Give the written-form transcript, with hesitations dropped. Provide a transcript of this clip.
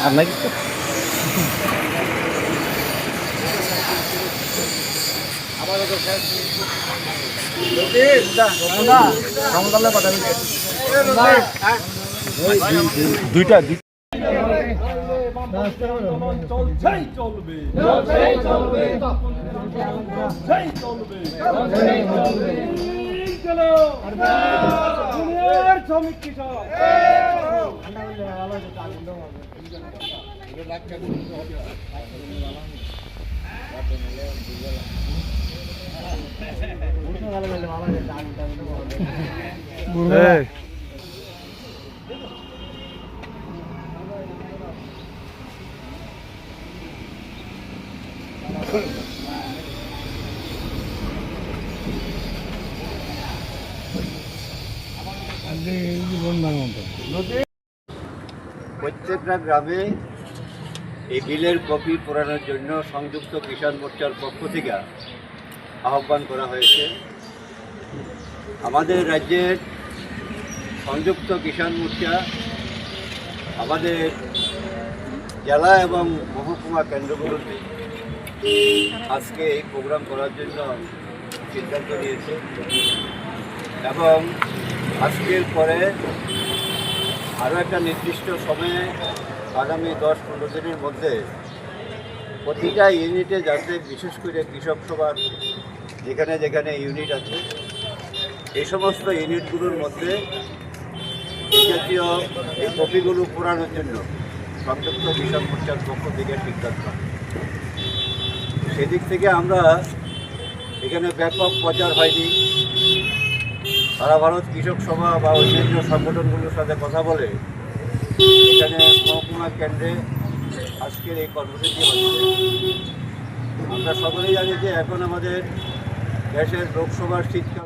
আর নাকি দুইটা চলছেই চলবে চলছেই চলবে চলছেই চলবে চলছেই চলবে চলো দুনিয়ার শ্রমিক কৃষক প্রত্যেকটা গ্রামে এই বিলের কপি পোড়ানোর জন্য সংযুক্ত কিষাণ মোর্চার পক্ষ থেকে আহ্বান করা হয়েছে। আমাদের রাজ্যের সংযুক্ত কিষাণ মোর্চা আমাদের জেলা এবং মহকুমা কেন্দ্রগুলোতে আজকে এই প্রোগ্রাম করার জন্য সিদ্ধান্ত নিয়েছে এবং আজকের পরে আরও একটা নির্দিষ্ট সময়ে আগামী 10-15 দিনের মধ্যে প্রতিটা ইউনিটে যাতে বিশেষ করে কৃষক সভার যেখানে যেখানে ইউনিট আছে এই সমস্ত ইউনিটগুলোর মধ্যে এই জাতীয় এই কপিগুলো পোড়ানোর জন্য সংযুক্ত কিষাণ মোর্চার পক্ষ থেকে সিদ্ধান্ত। সেদিক থেকে আমরা এখানে ব্যাপক প্রচার হয়নি। সারা ভারত কৃষক সভা বা অন্যান্য সংগঠনগুলোর সাথে কথা বলে এখানে মহকুমা কেন্দ্রে আজকের এই কর্মসূচি হচ্ছে। আমরা সকলেই জানি যে এখন আমাদের দেশের লোকসভার শীতকাল।